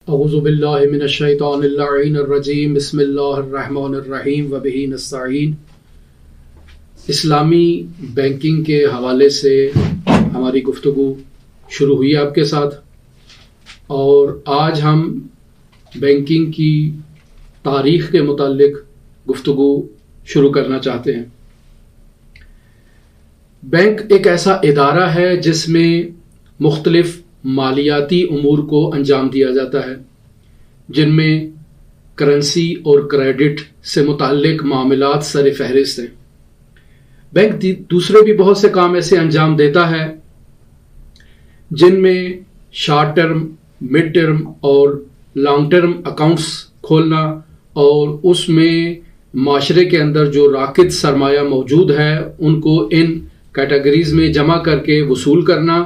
اعوذ باللہ من الشیطان اللعین الرجیم بسم اللہ الرحمن الرحیم وبہ نستعین۔ اسلامی بینکنگ کے حوالے سے ہماری گفتگو شروع ہوئی آپ کے ساتھ، اور آج ہم بینکنگ کی تاریخ کے متعلق گفتگو شروع کرنا چاہتے ہیں۔ بینک ایک ایسا ادارہ ہے جس میں مختلف مالیاتی امور کو انجام دیا جاتا ہے، جن میں کرنسی اور کریڈٹ سے متعلق معاملات سر فہرست ہیں۔ بینک دوسرے بھی بہت سے کام ایسے انجام دیتا ہے جن میں شارٹ ٹرم، مڈ ٹرم اور لانگ ٹرم اکاؤنٹس کھولنا، اور اس میں معاشرے کے اندر جو راکد سرمایہ موجود ہے ان کو ان کیٹیگریز میں جمع کر کے وصول کرنا،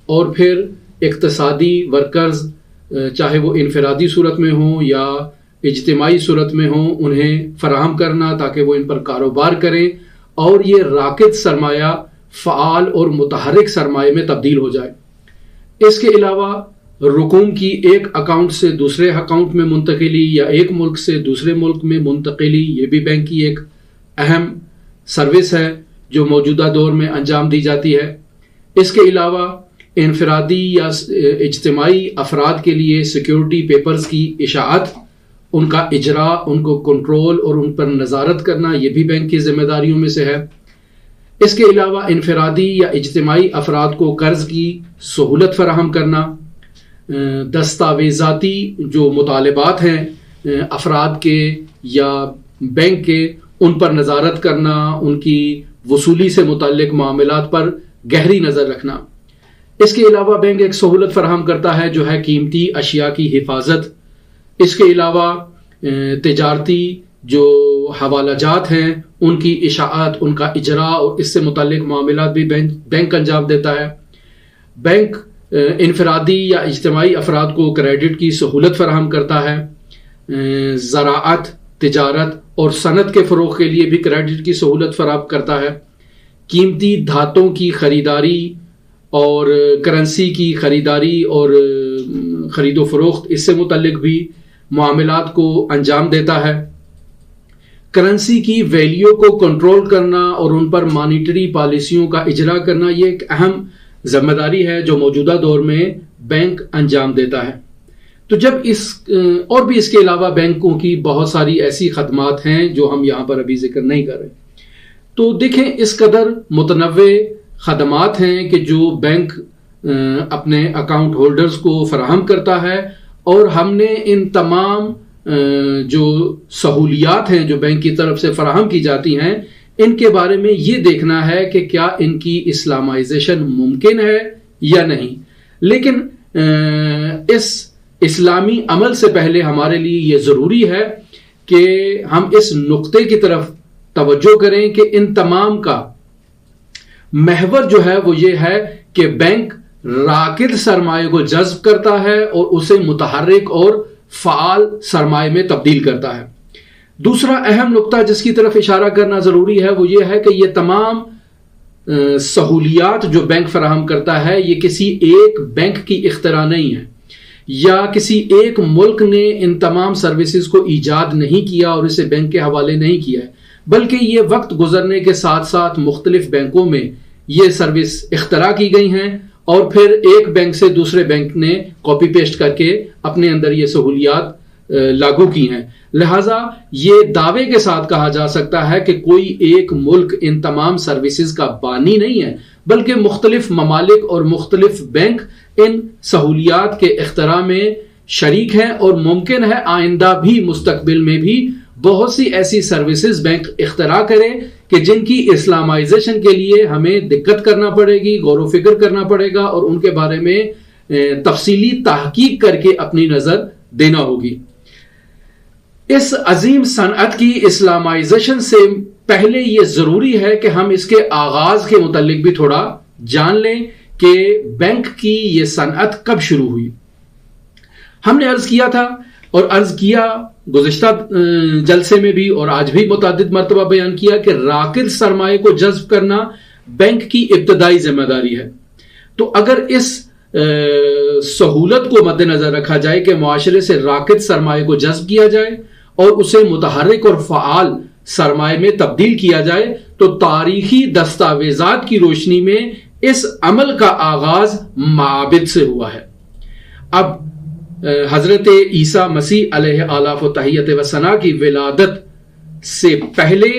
اور پھر اقتصادی ورکرز چاہے وہ انفرادی صورت میں ہوں یا اجتماعی صورت میں ہوں انہیں فراہم کرنا تاکہ وہ ان پر کاروبار کریں، اور یہ راکد سرمایہ فعال اور متحرک سرمایہ میں تبدیل ہو جائے۔ اس کے علاوہ رقوم کی ایک اکاؤنٹ سے دوسرے اکاؤنٹ میں منتقلی یا ایک ملک سے دوسرے ملک میں منتقلی، یہ بھی بینک کی ایک اہم سروس ہے جو موجودہ دور میں انجام دی جاتی ہے۔ اس کے علاوہ انفرادی یا اجتماعی افراد کے لیے سیکیورٹی پیپرز کی اشاعت، ان کا اجراء، ان کو کنٹرول اور ان پر نظارت کرنا، یہ بھی بینک کی ذمہ داریوں میں سے ہے۔ اس کے علاوہ انفرادی یا اجتماعی افراد کو قرض کی سہولت فراہم کرنا، دستاویزاتی جو مطالبات ہیں افراد کے یا بینک کے، ان پر نظارت کرنا، ان کی وصولی سے متعلق معاملات پر گہری نظر رکھنا۔ اس کے علاوہ بینک ایک سہولت فراہم کرتا ہے جو ہے قیمتی اشیاء کی حفاظت۔ اس کے علاوہ تجارتی جو حوالہ جات ہیں ان کی اشاعت، ان کا اجراء اور اس سے متعلق معاملات بھی بینک انجام دیتا ہے۔ بینک انفرادی یا اجتماعی افراد کو کریڈٹ کی سہولت فراہم کرتا ہے، زراعت، تجارت اور صنعت کے فروغ کے لیے بھی کریڈٹ کی سہولت فراہم کرتا ہے۔ قیمتی دھاتوں کی خریداری اور کرنسی کی خریداری اور خرید و فروخت، اس سے متعلق بھی معاملات کو انجام دیتا ہے۔ کرنسی کی ویلیو کو کنٹرول کرنا اور ان پر مانیٹری پالیسیوں کا اجرا کرنا، یہ ایک اہم ذمہ داری ہے جو موجودہ دور میں بینک انجام دیتا ہے۔ تو جب اور بھی اس کے علاوہ بینکوں کی بہت ساری ایسی خدمات ہیں جو ہم یہاں پر ابھی ذکر نہیں کر رہے۔ تو دیکھیں اس قدر متنوع خدمات ہیں کہ جو بینک اپنے اکاؤنٹ ہولڈرز کو فراہم کرتا ہے، اور ہم نے ان تمام جو سہولیات ہیں جو بینک کی طرف سے فراہم کی جاتی ہیں ان کے بارے میں یہ دیکھنا ہے کہ کیا ان کی اسلامائزیشن ممکن ہے یا نہیں۔ لیکن اس اسلامی عمل سے پہلے ہمارے لیے یہ ضروری ہے کہ ہم اس نقطے کی طرف توجہ کریں کہ ان تمام کا محور جو ہے وہ یہ ہے کہ بینک راکد سرمایہ کو جذب کرتا ہے اور اسے متحرک اور فعال سرمایہ میں تبدیل کرتا ہے۔ دوسرا اہم نقطہ جس کی طرف اشارہ کرنا ضروری ہے وہ یہ ہے کہ یہ تمام سہولیات جو بینک فراہم کرتا ہے یہ کسی ایک بینک کی اختراع نہیں ہے، یا کسی ایک ملک نے ان تمام سروسز کو ایجاد نہیں کیا اور اسے بینک کے حوالے نہیں کیا ہے، بلکہ یہ وقت گزرنے کے ساتھ ساتھ مختلف بینکوں میں یہ سروس اختراع کی گئی ہیں، اور پھر ایک بینک سے دوسرے بینک نے کاپی پیسٹ کر کے اپنے اندر یہ سہولیات لاگو کی ہیں۔ لہٰذا یہ دعوے کے ساتھ کہا جا سکتا ہے کہ کوئی ایک ملک ان تمام سروسز کا بانی نہیں ہے، بلکہ مختلف ممالک اور مختلف بینک ان سہولیات کے اختراع میں شریک ہیں، اور ممکن ہے آئندہ بھی مستقبل میں بھی بہت سی ایسی سروسز بینک اختراع کرے کہ جن کی اسلامائزیشن کے لیے ہمیں دقت کرنا پڑے گی، غور و فکر کرنا پڑے گا، اور ان کے بارے میں تفصیلی تحقیق کر کے اپنی نظر دینا ہوگی۔ اس عظیم صنعت کی اسلامائزیشن سے پہلے یہ ضروری ہے کہ ہم اس کے آغاز کے متعلق بھی تھوڑا جان لیں کہ بینک کی یہ صنعت کب شروع ہوئی۔ ہم نے عرض کیا تھا اور عرض کیا گزشتہ جلسے میں بھی اور آج بھی متعدد مرتبہ بیان کیا کہ راکد سرمایہ کو جذب کرنا بینک کی ابتدائی ذمہ داری ہے۔ تو اگر اس سہولت کو مد نظر رکھا جائے کہ معاشرے سے راکد سرمایہ کو جذب کیا جائے اور اسے متحرک اور فعال سرمایہ میں تبدیل کیا جائے، تو تاریخی دستاویزات کی روشنی میں اس عمل کا آغاز معابد سے ہوا ہے۔ اب حضرت عیسیٰ مسیح علیہ آلاف و تحیت و ثنا کی ولادت سے پہلے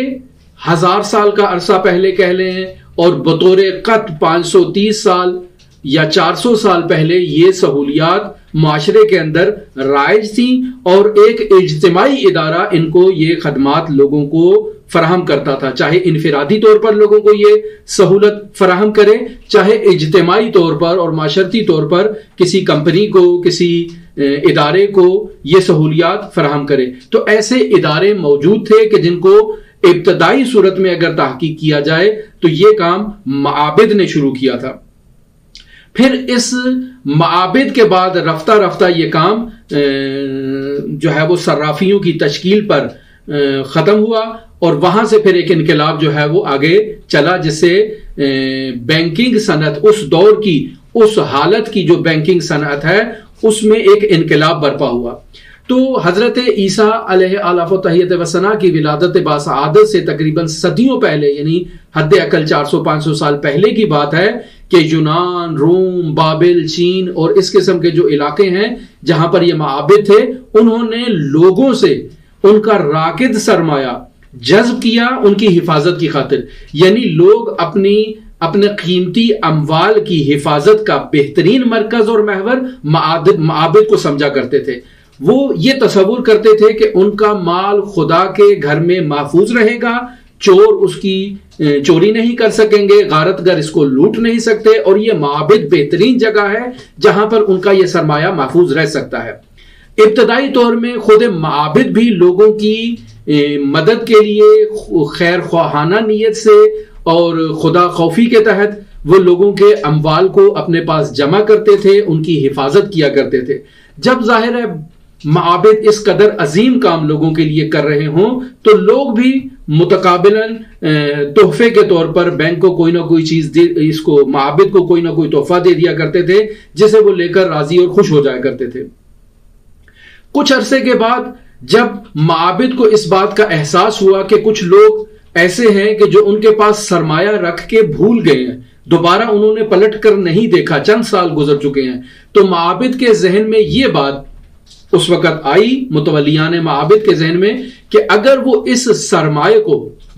1000 سال کا عرصہ پہلے کہہ لیں، اور بطور قط 530 سال یا 400 سال پہلے یہ سہولیات معاشرے کے اندر رائج تھیں، اور ایک اجتماعی ادارہ ان کو یہ خدمات لوگوں کو فراہم کرتا تھا، چاہے انفرادی طور پر لوگوں کو یہ سہولت فراہم کرے، چاہے اجتماعی طور پر اور معاشرتی طور پر کسی کمپنی کو، کسی ادارے کو یہ سہولیات فراہم کرے۔ تو ایسے ادارے موجود تھے کہ جن کو ابتدائی صورت میں اگر تحقیق کیا جائے تو یہ کام معابد نے شروع کیا تھا۔ پھر اس معابد کے بعد رفتہ رفتہ یہ کام جو ہے وہ صرافیوں کی تشکیل پر ختم ہوا، اور وہاں سے پھر ایک انقلاب جو ہے وہ آگے چلا، جس سے بینکنگ صنعت، اس دور کی، اس حالت کی جو بینکنگ صنعت ہے، اس میں ایک انقلاب برپا ہوا۔ تو حضرت عیسیٰ علیہ آلاف و تحیت و ثنا کی ولادت باسعادت سے تقریباً صدیوں پہلے، یعنی حد اقل 400-500 سال پہلے کی بات ہے کہ یونان، روم، بابل، چین اور اس قسم کے جو علاقے ہیں جہاں پر یہ معابد تھے، انہوں نے لوگوں سے ان کا راکد سرمایہ جذب کیا ان کی حفاظت کی خاطر، یعنی لوگ اپنے قیمتی اموال کی حفاظت کا بہترین مرکز اور محور معابد کو سمجھا کرتے تھے۔ وہ یہ تصور کرتے تھے کہ ان کا مال خدا کے گھر میں محفوظ رہے گا، چور اس کی چوری نہیں کر سکیں گے، غارت گر اس کو لوٹ نہیں سکتے، اور یہ معابد بہترین جگہ ہے جہاں پر ان کا یہ سرمایہ محفوظ رہ سکتا ہے۔ ابتدائی طور میں خود معابد بھی لوگوں کی مدد کے لیے خیر خواہانہ نیت سے اور خدا خوفی کے تحت وہ لوگوں کے اموال کو اپنے پاس جمع کرتے تھے، ان کی حفاظت کیا کرتے تھے۔ جب ظاہر ہے معابد اس قدر عظیم کام لوگوں کے لیے کر رہے ہوں تو لوگ بھی متقابلاً تحفے کے طور پر بینک کو کوئی نہ کوئی چیز اس کو معابد کو کوئی نہ کوئی تحفہ دے دیا کرتے تھے، جسے وہ لے کر راضی اور خوش ہو جایا کرتے تھے۔ کچھ عرصے کے بعد جب معابد کو اس بات کا احساس ہوا کہ کچھ لوگ ایسے ہیں کہ جو ان کے پاس سرمایہ رکھ کے بھول گئے ہیں، دوبارہ انہوں نے پلٹ کر نہیں دیکھا، چند سال گزر چکے ہیں، تو معابد کے ذہن میں یہ بات اس وقت آئی، متولیان معابد کے ذہن میں، کہ اگر وہ اس سرمایہ کو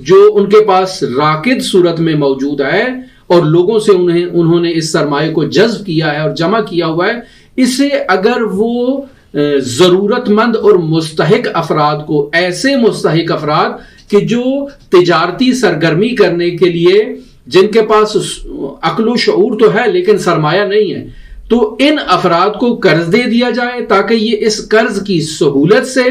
جو ان کے پاس راکد صورت میں موجود ہے اور لوگوں سے انہوں نے اس سرمایہ کو جذب کیا ہے اور جمع کیا ہوا ہے، اسے اگر وہ ضرورت مند اور مستحق افراد کو، ایسے مستحق افراد کہ جو تجارتی سرگرمی کرنے کے لیے جن کے پاس عقل و شعور تو ہے لیکن سرمایہ نہیں ہے، تو ان افراد کو قرض دے دیا جائے تاکہ یہ اس قرض کی سہولت سے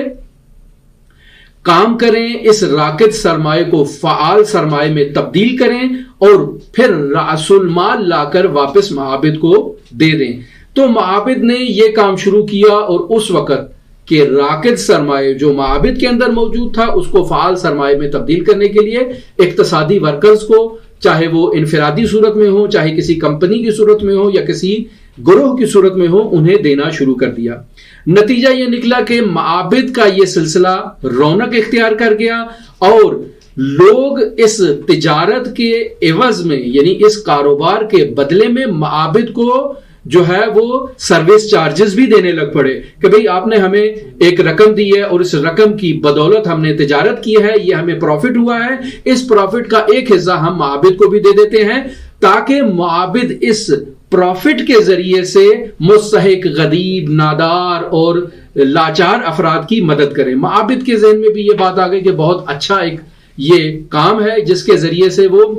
کام کریں، اس راکد سرمایہ کو فعال سرمایہ میں تبدیل کریں اور پھر رأس المال لا کر واپس معابد کو دے دیں۔ تو معابد نے یہ کام شروع کیا، اور اس وقت کہ راکد سرمایہ جو معابد کے اندر موجود تھا اس کو فعال سرمایہ میں تبدیل کرنے کے لیے اقتصادی ورکرز کو، چاہے وہ انفرادی صورت میں ہو، چاہے کسی کمپنی کی صورت میں ہو یا کسی گروہ کی صورت میں ہو، انہیں دینا شروع کر دیا۔ نتیجہ یہ نکلا کہ معابد کا یہ سلسلہ رونق اختیار کر گیا، اور لوگ اس تجارت کے عوض میں، یعنی اس کاروبار کے بدلے میں معابد کو جو ہے وہ سروس چارجز بھی دینے لگ پڑے کہ بھئی آپ نے ہمیں ایک رقم دی ہے اور اس رقم کی بدولت ہم نے تجارت کی ہے، یہ ہمیں پروفٹ ہوا ہے، اس پروفٹ کا ایک حصہ ہم معابد کو بھی دے دیتے ہیں، تاکہ معابد اس پروفٹ کے ذریعے سے مستحق، غریب، نادار اور لاچار افراد کی مدد کریں۔ معابد کے ذہن میں بھی یہ بات آ گئی کہ بہت اچھا ایک یہ کام ہے جس کے ذریعے سے وہ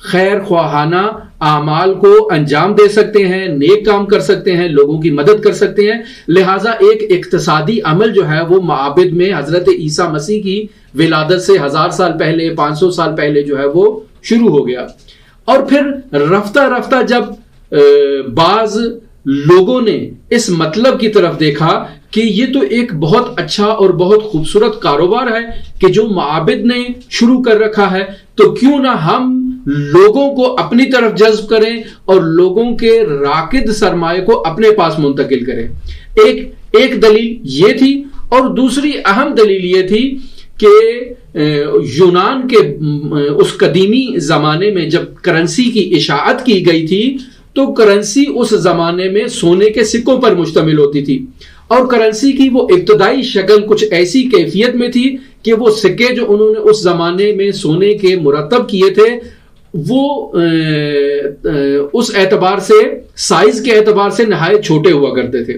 خیر خواہانہ اعمال کو انجام دے سکتے ہیں، نیک کام کر سکتے ہیں، لوگوں کی مدد کر سکتے ہیں۔ لہٰذا ایک اقتصادی عمل جو ہے وہ معابد میں حضرت عیسیٰ مسیح کی ولادت سے 1000 سال پہلے، 500 سال پہلے جو ہے وہ شروع ہو گیا۔ اور پھر رفتہ رفتہ جب بعض لوگوں نے اس مطلب کی طرف دیکھا کہ یہ تو ایک بہت اچھا اور بہت خوبصورت کاروبار ہے کہ جو معابد نے شروع کر رکھا ہے، تو کیوں نہ ہم لوگوں کو اپنی طرف جذب کریں اور لوگوں کے راکد سرمایہ کو اپنے پاس منتقل کریں. ایک دلیل یہ تھی، اور دوسری اہم دلیل یہ تھی کہ یونان کے اس قدیمی زمانے میں جب کرنسی کی اشاعت کی گئی تھی تو کرنسی اس زمانے میں سونے کے سکوں پر مشتمل ہوتی تھی، اور کرنسی کی وہ ابتدائی شکل کچھ ایسی کیفیت میں تھی کہ وہ سکے جو انہوں نے اس زمانے میں سونے کے مرتب کیے تھے وہ اس اعتبار سے، سائز کے اعتبار سے نہایت چھوٹے ہوا کرتے تھے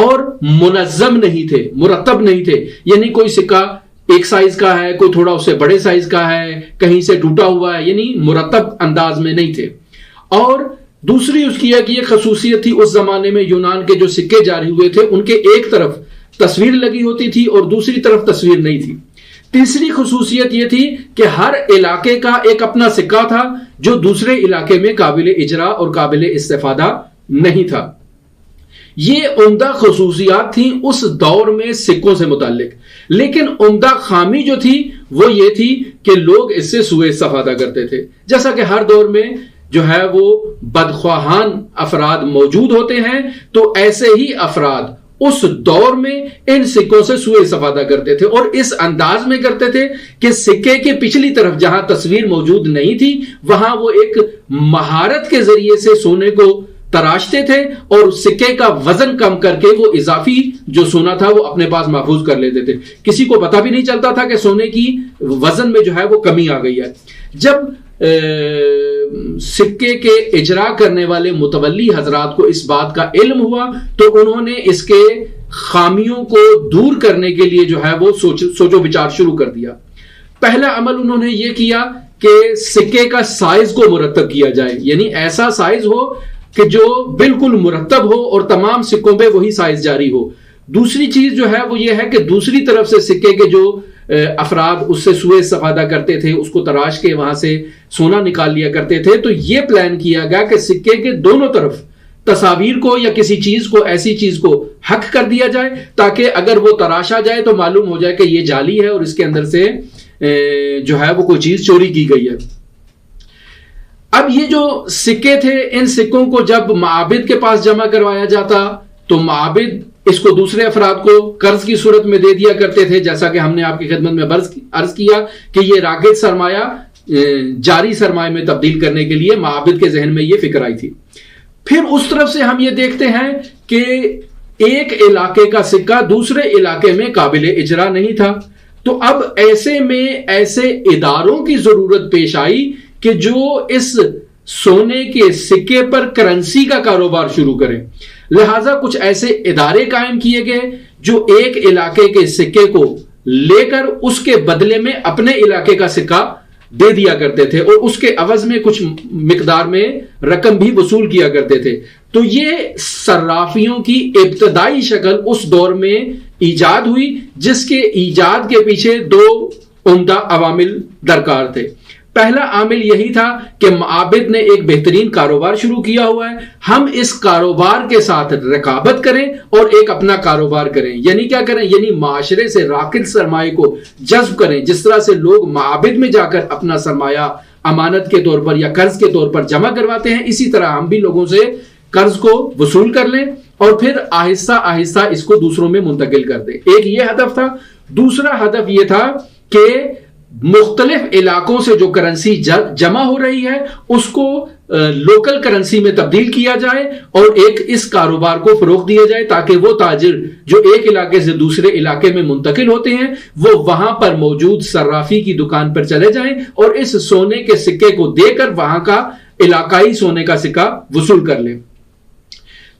اور منظم نہیں تھے، مرتب نہیں تھے. یعنی کوئی سکہ ایک سائز کا ہے، کوئی تھوڑا اس سے بڑے سائز کا ہے، کہیں سے ٹوٹا ہوا ہے، یعنی مرتب انداز میں نہیں تھے. اور دوسری اس کی ایک یہ خصوصیت تھی، اس زمانے میں یونان کے جو سکے جاری ہوئے تھے ان کے ایک طرف تصویر لگی ہوتی تھی اور دوسری طرف تصویر نہیں تھی. تیسری خصوصیت یہ تھی کہ ہر علاقے کا ایک اپنا سکہ تھا جو دوسرے علاقے میں قابل اجرا اور قابل استفادہ نہیں تھا. یہ عمدہ خصوصیات تھیں اس دور میں سکوں سے متعلق. لیکن عمدہ خامی جو تھی وہ یہ تھی کہ لوگ اس سے سوء استفادہ کرتے تھے. جیسا کہ ہر دور میں جو ہے وہ بدخواہان افراد موجود ہوتے ہیں، تو ایسے ہی افراد اس دور میں ان سکوں سے سوء استفادہ کرتے تھے اور اس انداز میں کرتے تھے کہ سکے کے پچھلی طرف جہاں تصویر موجود نہیں تھی وہاں وہ ایک مہارت کے ذریعے سے سونے کو تراشتے تھے اور سکے کا وزن کم کر کے وہ اضافی جو سونا تھا وہ اپنے پاس محفوظ کر لیتے تھے. کسی کو پتہ بھی نہیں چلتا تھا کہ سونے کی وزن میں جو ہے وہ کمی آ گئی ہے. جب سکے کے اجرا کرنے والے متولی حضرات کو اس بات کا علم ہوا تو انہوں نے اس کے خامیوں کو دور کرنے کے لیے جو ہے وہ سوچ و بچار شروع کر دیا. پہلا عمل انہوں نے یہ کیا کہ سکے کا سائز کو مرتب کیا جائے، یعنی ایسا سائز ہو کہ جو بالکل مرتب ہو اور تمام سکوں پہ وہی سائز جاری ہو. دوسری چیز جو ہے وہ یہ ہے کہ دوسری طرف سے سکے کے جو افراد اس سے سوء استفادہ کرتے تھے، اس کو تراش کے وہاں سے سونا نکال لیا کرتے تھے، تو یہ پلان کیا گیا کہ سکے کے دونوں طرف تصاویر کو یا کسی چیز کو، ایسی چیز کو حق کر دیا جائے تاکہ اگر وہ تراشا جائے تو معلوم ہو جائے کہ یہ جعلی ہے اور اس کے اندر سے جو ہے وہ کوئی چیز چوری کی گئی ہے. اب یہ جو سکے تھے ان سکوں کو جب معابد کے پاس جمع کروایا جاتا تو معابد اس کو دوسرے افراد کو قرض کی صورت میں دے دیا کرتے تھے، جیسا کہ ہم نے آپ کی خدمت میں عرض کیا کہ یہ راکد سرمایہ جاری سرمایہ میں تبدیل کرنے کے لیے معابد کے ذہن میں یہ فکر آئی تھی. پھر اس طرف سے ہم یہ دیکھتے ہیں کہ ایک علاقے کا سکہ دوسرے علاقے میں قابل اجرا نہیں تھا، تو اب ایسے میں ایسے اداروں کی ضرورت پیش آئی کہ جو اس سونے کے سکے پر کرنسی کا کاروبار شروع کریں. لہٰذا کچھ ایسے ادارے قائم کیے گئے جو ایک علاقے کے سکے کو لے کر اس کے بدلے میں اپنے علاقے کا سکہ دے دیا کرتے تھے اور اس کے عوض میں کچھ مقدار میں رقم بھی وصول کیا کرتے تھے. تو یہ صرافیوں کی ابتدائی شکل اس دور میں ایجاد ہوئی جس کے ایجاد کے پیچھے دو عمدہ عوامل درکار تھے. پہلا عامل یہی تھا کہ معابد نے ایک بہترین کاروبار شروع کیا ہوا ہے، ہم اس کاروبار کے ساتھ رقابت کریں اور ایک اپنا کاروبار کریں. یعنی کیا کریں؟ یعنی معاشرے سے راکد سرمایہ کو جذب کریں. جس طرح سے لوگ معابد میں جا کر اپنا سرمایہ امانت کے طور پر یا قرض کے طور پر جمع کرواتے ہیں، اسی طرح ہم بھی لوگوں سے قرض کو وصول کر لیں اور پھر آہستہ آہستہ اس کو دوسروں میں منتقل کر دیں. ایک یہ ہدف تھا. دوسرا ہدف یہ تھا کہ مختلف علاقوں سے جو کرنسی جمع ہو رہی ہے اس کو لوکل کرنسی میں تبدیل کیا جائے اور ایک اس کاروبار کو فروغ دیا جائے تاکہ وہ تاجر جو ایک علاقے سے دوسرے علاقے میں منتقل ہوتے ہیں وہ وہاں پر موجود صرافی کی دکان پر چلے جائیں اور اس سونے کے سکے کو دے کر وہاں کا علاقائی سونے کا سکہ وصول کر لیں.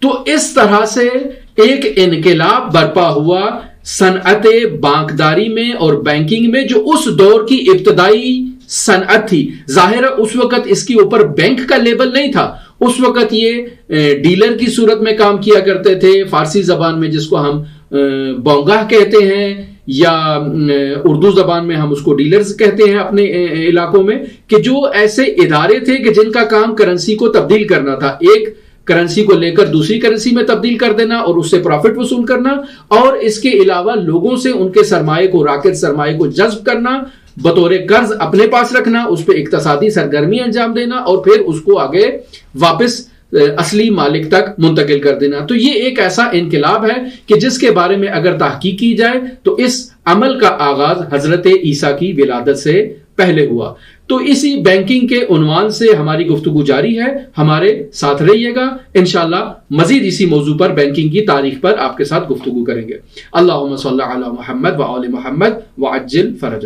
تو اس طرح سے ایک انقلاب برپا ہوا صنعت بانکداری میں اور بینکنگ میں جو اس دور کی ابتدائی صنعت تھی. ظاہر ہے اس وقت اس کے اوپر بینک کا لیبل نہیں تھا، اس وقت یہ ڈیلر کی صورت میں کام کیا کرتے تھے، فارسی زبان میں جس کو ہم بونگاہ کہتے ہیں یا اردو زبان میں ہم اس کو ڈیلرز کہتے ہیں اپنے علاقوں میں، کہ جو ایسے ادارے تھے کہ جن کا کام کرنسی کو تبدیل کرنا تھا، ایک کرنسی کو لے کر دوسری کرنسی میں تبدیل کر دینا اور اس سے پروفٹ وصول کرنا، اور اس کے علاوہ لوگوں سے ان کے سرمایہ کو، راکد سرمایہ کو جذب کرنا، بطور قرض اپنے پاس رکھنا، اس پہ اقتصادی سرگرمی انجام دینا اور پھر اس کو آگے واپس اصلی مالک تک منتقل کر دینا۔ تو یہ ایک ایسا انقلاب ہے کہ جس کے بارے میں اگر تحقیق کی جائے تو اس عمل کا آغاز حضرت عیسیٰ کی ولادت سے پہلے ہوا۔ تو اسی بینکنگ کے عنوان سے ہماری گفتگو جاری ہے، ہمارے ساتھ رہیے گا، انشاءاللہ مزید اسی موضوع پر بینکنگ کی تاریخ پر آپ کے ساتھ گفتگو کریں گے۔ اللہم صلی علی محمد وآل محمد وعجل فرجہ۔